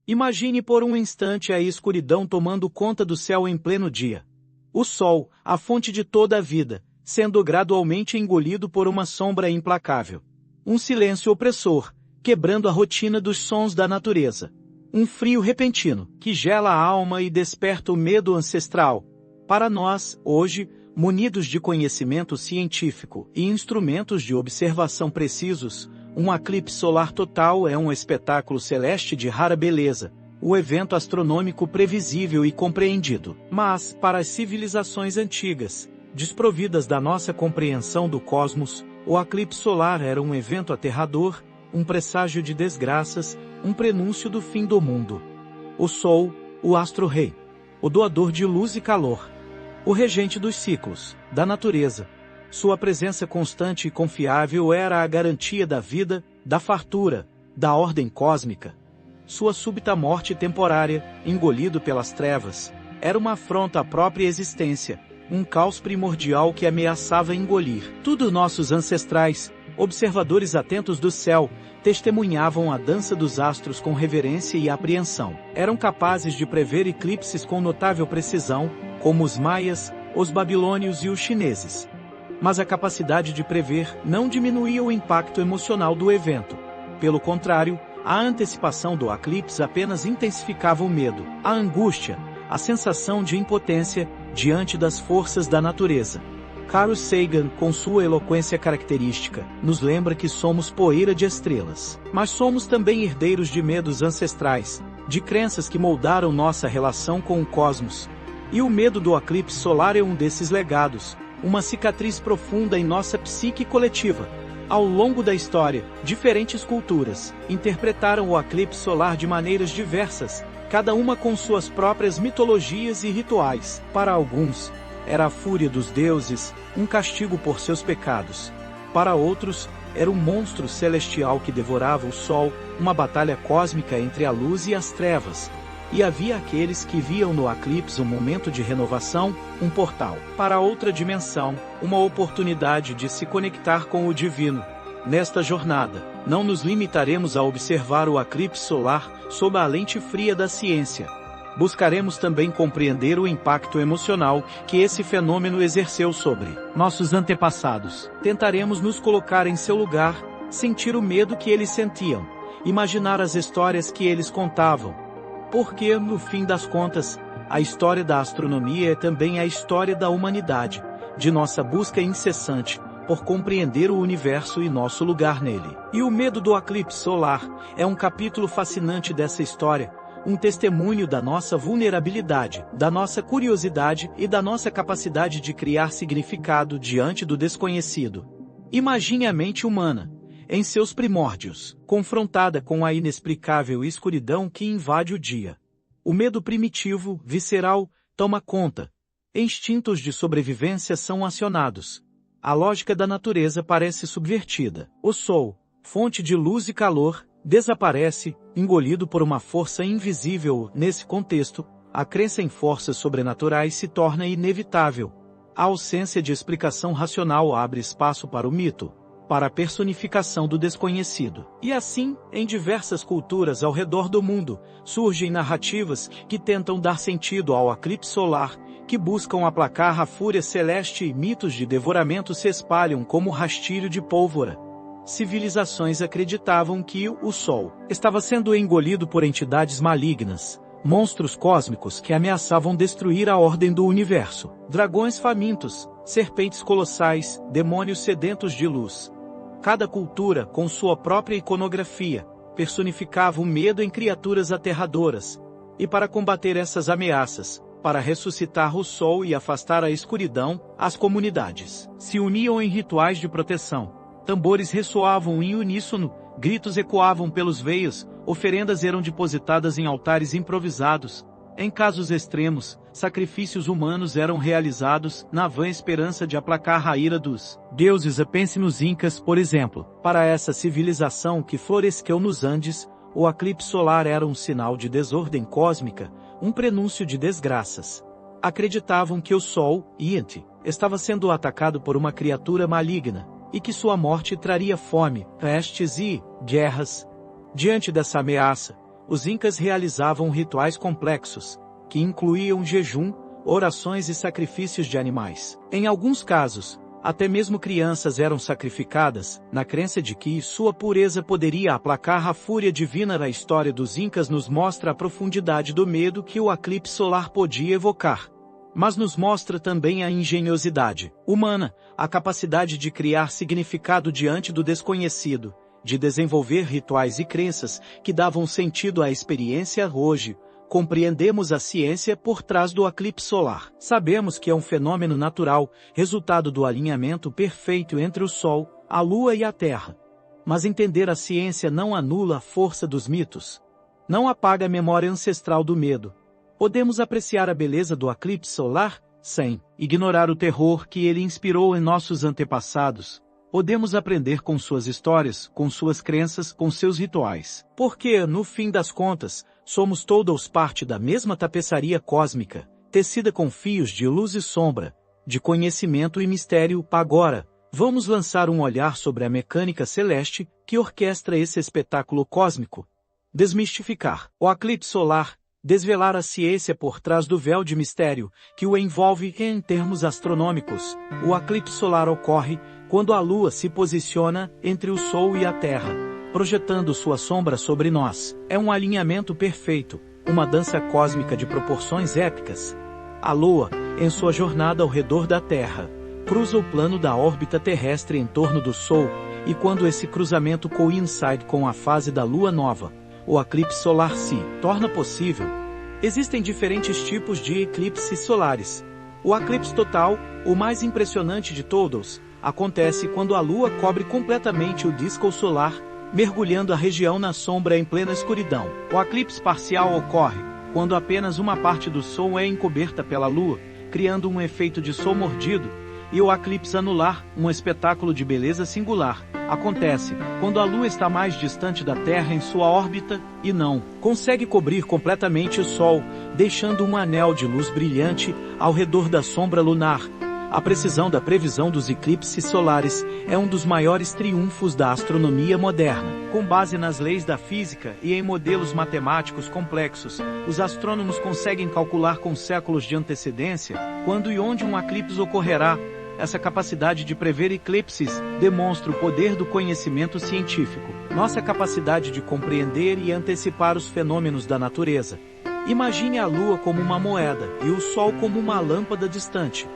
Imagine por um instante a escuridão tomando conta do céu em pleno dia. O sol, a fonte de toda a vida, sendo gradualmente engolido por uma sombra implacável. Um silêncio opressor, quebrando a rotina dos sons da natureza. Um frio repentino, que gela a alma e desperta o medo ancestral. Para nós, hoje, munidos de conhecimento científico e instrumentos de observação precisos, um eclipse solar total é um espetáculo celeste de rara beleza, o evento astronômico previsível e compreendido. Mas, para as civilizações antigas, desprovidas da nossa compreensão do cosmos, o eclipse solar era um evento aterrador, um presságio de desgraças, um prenúncio do fim do mundo. O Sol, o astro-rei, o doador de luz e calor, o regente dos ciclos, da natureza. Sua presença constante e confiável era a garantia da vida, da fartura, da ordem cósmica. Sua súbita morte temporária, engolido pelas trevas, era uma afronta à própria existência, um caos primordial que ameaçava engolir tudo. Nossos ancestrais, observadores atentos do céu, testemunhavam a dança dos astros com reverência e apreensão. Eram capazes de prever eclipses com notável precisão, como os maias, os babilônios e os chineses. Mas a capacidade de prever não diminuía o impacto emocional do evento. Pelo contrário, a antecipação do eclipse apenas intensificava o medo, a angústia, a sensação de impotência diante das forças da natureza. Carl Sagan, com sua eloquência característica, nos lembra que somos poeira de estrelas. Mas somos também herdeiros de medos ancestrais, de crenças que moldaram nossa relação com o cosmos. E o medo do eclipse solar é um desses legados, uma cicatriz profunda em nossa psique coletiva. Ao longo da história, diferentes culturas interpretaram o eclipse solar de maneiras diversas, cada uma com suas próprias mitologias e rituais. Para alguns, era a fúria dos deuses, um castigo por seus pecados. Para outros, era um monstro celestial que devorava o sol, uma batalha cósmica entre a luz e as trevas. E havia aqueles que viam no eclipse um momento de renovação, um portal para outra dimensão, uma oportunidade de se conectar com o divino. Nesta jornada, não nos limitaremos a observar o eclipse solar sob a lente fria da ciência. Buscaremos também compreender o impacto emocional que esse fenômeno exerceu sobre nossos antepassados. Tentaremos nos colocar em seu lugar, sentir o medo que eles sentiam, imaginar as histórias que eles contavam. Porque, no fim das contas, a história da astronomia é também a história da humanidade, de nossa busca incessante por compreender o universo e nosso lugar nele. E o medo do eclipse solar é um capítulo fascinante dessa história, um testemunho da nossa vulnerabilidade, da nossa curiosidade e da nossa capacidade de criar significado diante do desconhecido. Imagine a mente humana, em seus primórdios, confrontada com a inexplicável escuridão que invade o dia. O medo primitivo, visceral, toma conta. Instintos de sobrevivência são acionados. A lógica da natureza parece subvertida. O sol, fonte de luz e calor, desaparece, engolido por uma força invisível. Nesse contexto, a crença em forças sobrenaturais se torna inevitável. A ausência de explicação racional abre espaço para o mito, para a personificação do desconhecido. E assim, em diversas culturas ao redor do mundo, surgem narrativas que tentam dar sentido ao eclipse solar, que buscam aplacar a fúria celeste, e mitos de devoramento se espalham como rastilho de pólvora. Civilizações acreditavam que o Sol estava sendo engolido por entidades malignas, monstros cósmicos que ameaçavam destruir a ordem do universo. Dragões famintos, serpentes colossais, demônios sedentos de luz. Cada cultura, com sua própria iconografia, personificava o medo em criaturas aterradoras. E para combater essas ameaças, para ressuscitar o sol e afastar a escuridão, as comunidades se uniam em rituais de proteção. Tambores ressoavam em uníssono, gritos ecoavam pelos veios, oferendas eram depositadas em altares improvisados. Em casos extremos, sacrifícios humanos eram realizados, na vã esperança de aplacar a ira dos deuses. Pense nos Incas, por exemplo. Para essa civilização que floresceu nos Andes, o eclipse solar era um sinal de desordem cósmica, um prenúncio de desgraças. Acreditavam que o Sol, Inti, estava sendo atacado por uma criatura maligna, e que sua morte traria fome, pestes e guerras. Diante dessa ameaça, os incas realizavam rituais complexos, que incluíam jejum, orações e sacrifícios de animais. Em alguns casos, até mesmo crianças eram sacrificadas, na crença de que sua pureza poderia aplacar a fúria divina. A história dos incas nos mostra a profundidade do medo que o eclipse solar podia evocar. Mas nos mostra também a engenhosidade humana, a capacidade de criar significado diante do desconhecido, de desenvolver rituais e crenças que davam sentido à experiência. Hoje, compreendemos a ciência por trás do eclipse solar. Sabemos que é um fenômeno natural, resultado do alinhamento perfeito entre o Sol, a Lua e a Terra. Mas entender a ciência não anula a força dos mitos. Não apaga a memória ancestral do medo. Podemos apreciar a beleza do eclipse solar, sem ignorar o terror que ele inspirou em nossos antepassados. Podemos aprender com suas histórias, com suas crenças, com seus rituais. Porque, no fim das contas, somos todos parte da mesma tapeçaria cósmica, tecida com fios de luz e sombra, de conhecimento e mistério. Agora, vamos lançar um olhar sobre a mecânica celeste que orquestra esse espetáculo cósmico. Desmistificar o eclipse solar, desvelar a ciência por trás do véu de mistério que o envolve. Em termos astronômicos, o eclipse solar ocorre quando a Lua se posiciona entre o Sol e a Terra, projetando sua sombra sobre nós. É um alinhamento perfeito, uma dança cósmica de proporções épicas. A Lua, em sua jornada ao redor da Terra, cruza o plano da órbita terrestre em torno do Sol, e quando esse cruzamento coincide com a fase da Lua nova, o eclipse solar se torna possível. Existem diferentes tipos de eclipses solares. O eclipse total, o mais impressionante de todos, acontece quando a Lua cobre completamente o disco solar, mergulhando a região na sombra em plena escuridão. O eclipse parcial ocorre quando apenas uma parte do Sol é encoberta pela Lua, criando um efeito de sol mordido, e o eclipse anular, um espetáculo de beleza singular, acontece quando a Lua está mais distante da Terra em sua órbita e não consegue cobrir completamente o Sol, deixando um anel de luz brilhante ao redor da sombra lunar. A precisão da previsão dos eclipses solares é um dos maiores triunfos da astronomia moderna. Com base nas leis da física e em modelos matemáticos complexos, os astrônomos conseguem calcular com séculos de antecedência quando e onde um eclipse ocorrerá. Essa capacidade de prever eclipses demonstra o poder do conhecimento científico, nossa capacidade de compreender e antecipar os fenômenos da natureza. Imagine a Lua como uma moeda e o Sol como uma lâmpada distante.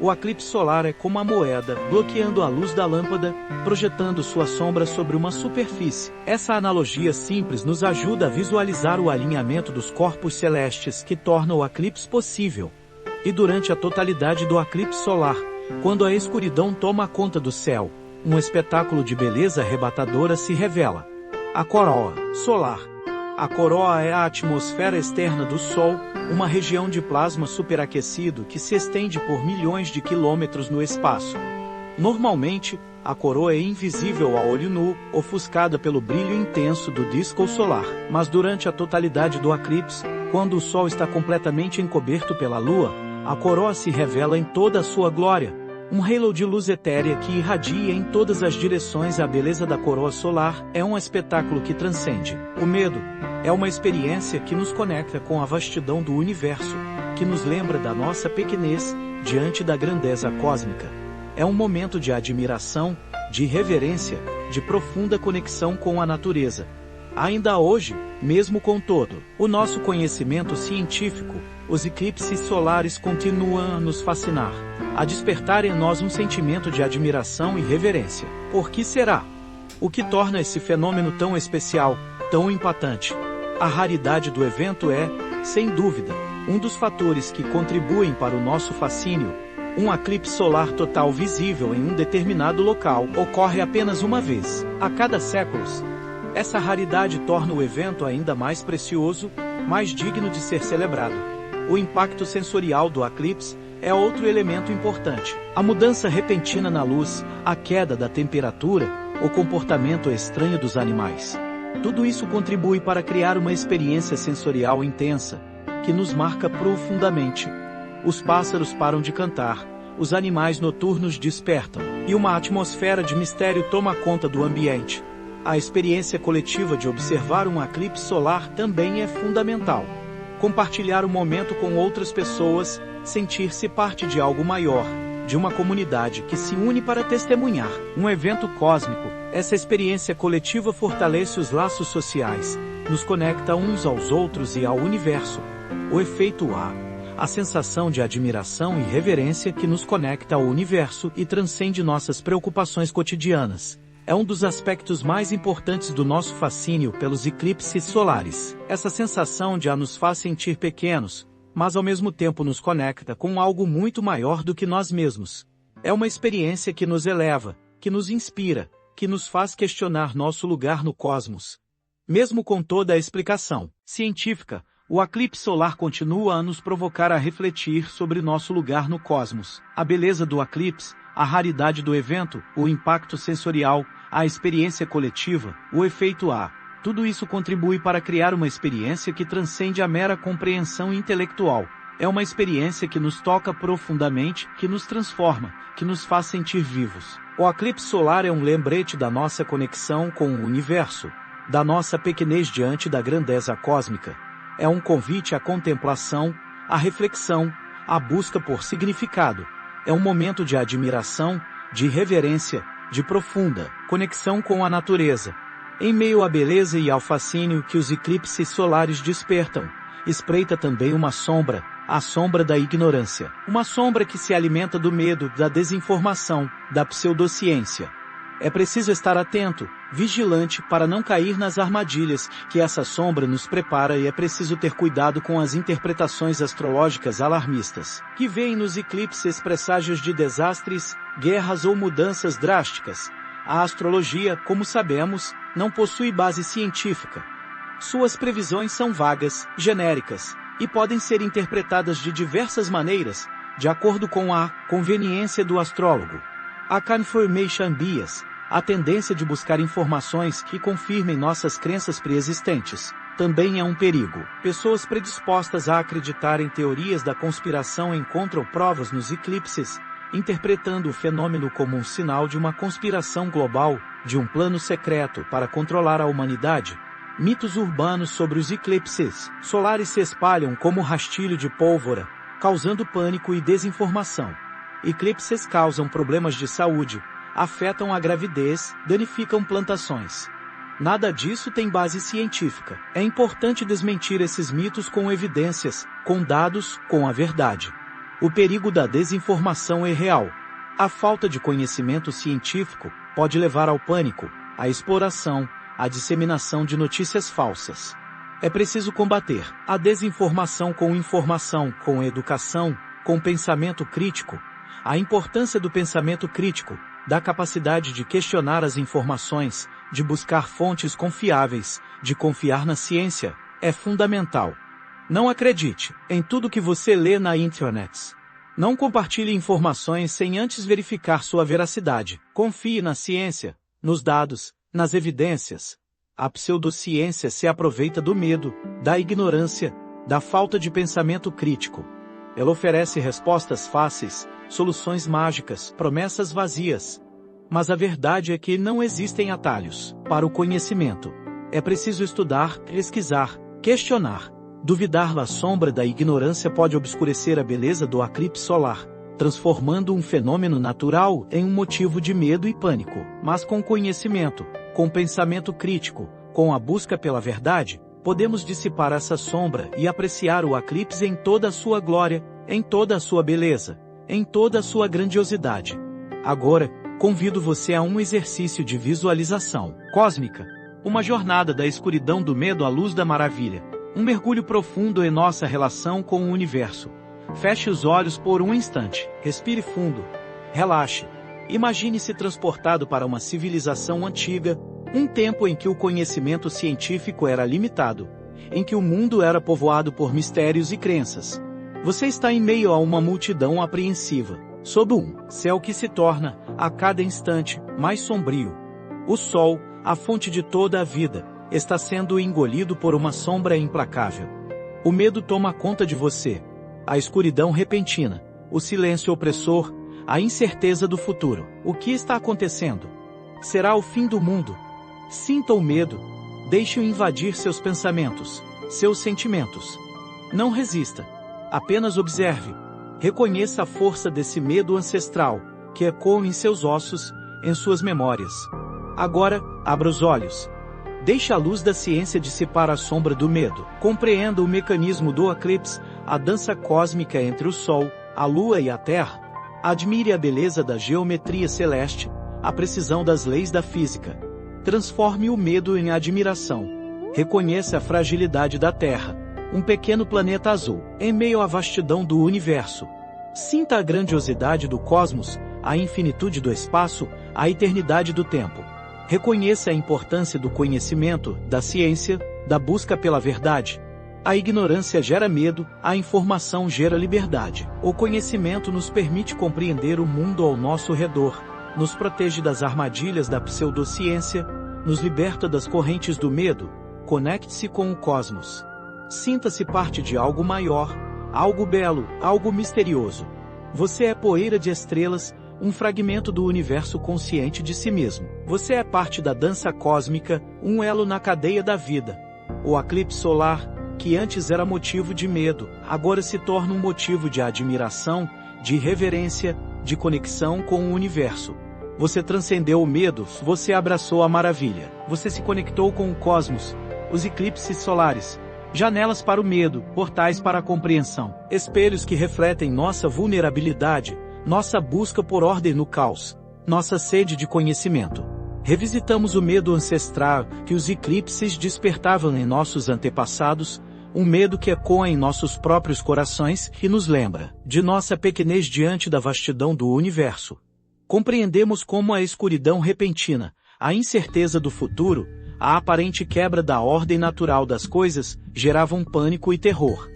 O eclipse solar é como a moeda, bloqueando a luz da lâmpada, projetando sua sombra sobre uma superfície. Essa analogia simples nos ajuda a visualizar o alinhamento dos corpos celestes que torna o eclipse possível. E durante a totalidade do eclipse solar, quando a escuridão toma conta do céu, um espetáculo de beleza arrebatadora se revela. A coroa solar. A coroa é a atmosfera externa do Sol, uma região de plasma superaquecido que se estende por milhões de quilômetros no espaço. Normalmente, a coroa é invisível a olho nu, ofuscada pelo brilho intenso do disco solar. Mas durante a totalidade do eclipse, quando o Sol está completamente encoberto pela Lua, a coroa se revela em toda a sua glória. Um halo de luz etérea que irradia em todas as direções. A beleza da coroa solar é um espetáculo que transcende o medo. É uma experiência que nos conecta com a vastidão do universo, que nos lembra da nossa pequenez diante da grandeza cósmica. É um momento de admiração, de reverência, de profunda conexão com a natureza. Ainda hoje, mesmo com todo o nosso conhecimento científico, os eclipses solares continuam a nos fascinar, a despertar em nós um sentimento de admiração e reverência. Por que será? O que torna esse fenômeno tão especial, tão impactante? A raridade do evento é, sem dúvida, um dos fatores que contribuem para o nosso fascínio. Um eclipse solar total visível em um determinado local ocorre apenas uma vez a cada séculos. Essa raridade torna o evento ainda mais precioso, mais digno de ser celebrado. O impacto sensorial do eclipse é outro elemento importante. A mudança repentina na luz, a queda da temperatura, o comportamento estranho dos animais. Tudo isso contribui para criar uma experiência sensorial intensa, que nos marca profundamente. Os pássaros param de cantar, os animais noturnos despertam, e uma atmosfera de mistério toma conta do ambiente. A experiência coletiva de observar um eclipse solar também é fundamental. Compartilhar o momento com outras pessoas, sentir-se parte de algo maior, de uma comunidade que se une para testemunhar um evento cósmico. Essa experiência coletiva fortalece os laços sociais, nos conecta uns aos outros e ao universo. O efeito a sensação de admiração e reverência que nos conecta ao universo e transcende nossas preocupações cotidianas. É um dos aspectos mais importantes do nosso fascínio pelos eclipses solares. Essa sensação de nos faz sentir pequenos, mas ao mesmo tempo nos conecta com algo muito maior do que nós mesmos. É uma experiência que nos eleva, que nos inspira, que nos faz questionar nosso lugar no cosmos. Mesmo com toda a explicação científica, o eclipse solar continua a nos provocar a refletir sobre nosso lugar no cosmos. A beleza do eclipse, a raridade do evento, o impacto sensorial, a experiência coletiva, o efeito tudo isso contribui para criar uma experiência que transcende a mera compreensão intelectual. É uma experiência que nos toca profundamente, que nos transforma, que nos faz sentir vivos. O eclipse solar é um lembrete da nossa conexão com o universo, da nossa pequenez diante da grandeza cósmica. É um convite à contemplação, à reflexão, à busca por significado. É um momento de admiração, de reverência, de profunda conexão com a natureza. Em meio à beleza e ao fascínio que os eclipses solares despertam, espreita também uma sombra, a sombra da ignorância. Uma sombra que se alimenta do medo, da desinformação, da pseudociência. É preciso estar atento, vigilante para não cair nas armadilhas que essa sombra nos prepara e é preciso ter cuidado com as interpretações astrológicas alarmistas, que veem nos eclipses presságios de desastres, guerras ou mudanças drásticas. A astrologia, como sabemos, não possui base científica. Suas previsões são vagas, genéricas, e podem ser interpretadas de diversas maneiras, de acordo com a conveniência do astrólogo. A confirmation bias, a tendência de buscar informações que confirmem nossas crenças pré-existentes, também é um perigo. Pessoas predispostas a acreditar em teorias da conspiração encontram provas nos eclipses, interpretando o fenômeno como um sinal de uma conspiração global, de um plano secreto para controlar a humanidade. Mitos urbanos sobre os eclipses solares se espalham como rastilho de pólvora, causando pânico e desinformação. Eclipses causam problemas de saúde, afetam a gravidez, danificam plantações. Nada disso tem base científica. É importante desmentir esses mitos com evidências, com dados, com a verdade. O perigo da desinformação é real. A falta de conhecimento científico pode levar ao pânico, à exploração, à disseminação de notícias falsas. É preciso combater a desinformação com informação, com educação, com pensamento crítico. A importância do pensamento crítico, da capacidade de questionar as informações, de buscar fontes confiáveis, de confiar na ciência, é fundamental. Não acredite em tudo que você lê na internet. Não compartilhe informações sem antes verificar sua veracidade. Confie na ciência, nos dados, nas evidências. A pseudociência se aproveita do medo, da ignorância, da falta de pensamento crítico. Ela oferece respostas fáceis, soluções mágicas, promessas vazias. Mas a verdade é que não existem atalhos para o conhecimento. É preciso estudar, pesquisar, questionar. Duvidar da sombra da ignorância pode obscurecer a beleza do eclipse solar, transformando um fenômeno natural em um motivo de medo e pânico. Mas com conhecimento, com pensamento crítico, com a busca pela verdade, podemos dissipar essa sombra e apreciar o eclipse em toda a sua glória, em toda a sua beleza, em toda a sua grandiosidade. Agora, convido você a um exercício de visualização cósmica, uma jornada da escuridão do medo à luz da maravilha, um mergulho profundo em nossa relação com o universo. Feche os olhos por um instante, respire fundo, relaxe. Imagine-se transportado para uma civilização antiga, um tempo em que o conhecimento científico era limitado, em que o mundo era povoado por mistérios e crenças. Você está em meio a uma multidão apreensiva, sob um céu que se torna, a cada instante, mais sombrio. O sol, a fonte de toda a vida, está sendo engolido por uma sombra implacável. O medo toma conta de você. A escuridão repentina, o silêncio opressor, a incerteza do futuro. O que está acontecendo? Será o fim do mundo? Sinta o medo. Deixe-o invadir seus pensamentos, seus sentimentos. Não resista. Apenas observe. Reconheça a força desse medo ancestral, que ecoa em seus ossos, em suas memórias. Agora, abra os olhos. Deixe a luz da ciência dissipar a sombra do medo. Compreenda o mecanismo do eclipse, a dança cósmica entre o Sol, a Lua e a Terra. Admire a beleza da geometria celeste, a precisão das leis da física. Transforme o medo em admiração. Reconheça a fragilidade da Terra, um pequeno planeta azul, em meio à vastidão do universo. Sinta a grandiosidade do cosmos, a infinitude do espaço, a eternidade do tempo. Reconheça a importância do conhecimento, da ciência, da busca pela verdade. A ignorância gera medo, a informação gera liberdade. O conhecimento nos permite compreender o mundo ao nosso redor, nos protege das armadilhas da pseudociência, nos liberta das correntes do medo. Conecte-se com o cosmos. Sinta-se parte de algo maior, algo belo, algo misterioso. Você é poeira de estrelas, um fragmento do universo consciente de si mesmo. Você é parte da dança cósmica, um elo na cadeia da vida. O eclipse solar, que antes era motivo de medo, agora se torna um motivo de admiração, de reverência, de conexão com o universo. Você transcendeu o medo, você abraçou a maravilha. Você se conectou com o cosmos, os eclipses solares. Janelas para o medo, portais para a compreensão. Espelhos que refletem nossa vulnerabilidade, nossa busca por ordem no caos, nossa sede de conhecimento. Revisitamos o medo ancestral que os eclipses despertavam em nossos antepassados, um medo que ecoa em nossos próprios corações e nos lembra de nossa pequenez diante da vastidão do universo. Compreendemos como a escuridão repentina, a incerteza do futuro, a aparente quebra da ordem natural das coisas, geravam pânico e terror.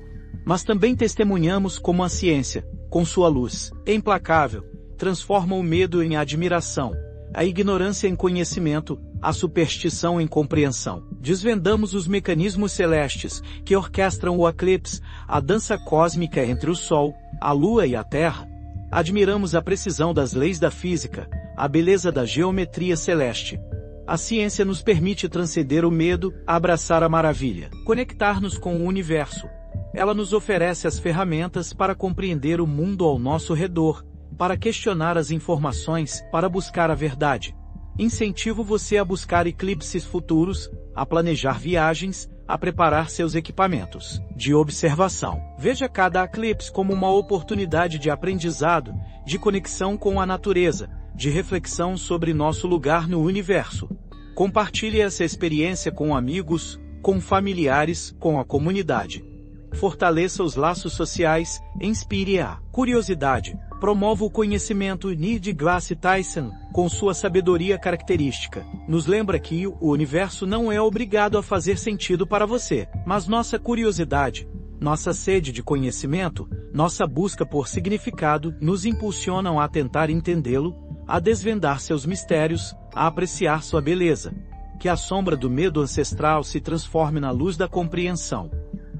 Mas também testemunhamos como a ciência, com sua luz implacável, transforma o medo em admiração, a ignorância em conhecimento, a superstição em compreensão. Desvendamos os mecanismos celestes que orquestram o eclipse, a dança cósmica entre o Sol, a Lua e a Terra. Admiramos a precisão das leis da física, a beleza da geometria celeste. A ciência nos permite transcender o medo, abraçar a maravilha, conectar-nos com o universo. Ela nos oferece as ferramentas para compreender o mundo ao nosso redor, para questionar as informações, para buscar a verdade. Incentivo você a buscar eclipses futuros, a planejar viagens, a preparar seus equipamentos de observação. Veja cada eclipse como uma oportunidade de aprendizado, de conexão com a natureza, de reflexão sobre nosso lugar no universo. Compartilhe essa experiência com amigos, com familiares, com a comunidade. Fortaleça os laços sociais, inspire a curiosidade, promova o conhecimento. Neil deGrasse Tyson, com sua sabedoria característica, nos lembra que o universo não é obrigado a fazer sentido para você, mas nossa curiosidade, nossa sede de conhecimento, nossa busca por significado nos impulsionam a tentar entendê-lo, a desvendar seus mistérios, a apreciar sua beleza. Que a sombra do medo ancestral se transforme na luz da compreensão.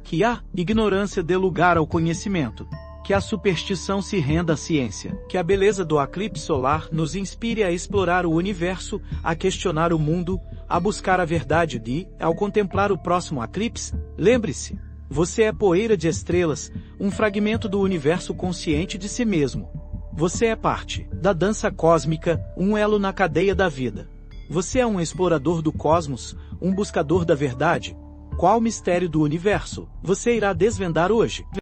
Que a ignorância dê lugar ao conhecimento. Que a superstição se renda à ciência. Que a beleza do eclipse solar nos inspire a explorar o universo, a questionar o mundo, a buscar a verdade ao contemplar o próximo eclipse, lembre-se, você é poeira de estrelas, um fragmento do universo consciente de si mesmo. Você é parte da dança cósmica, um elo na cadeia da vida. Você é um explorador do cosmos, um buscador da verdade. Qual mistério do universo você irá desvendar hoje?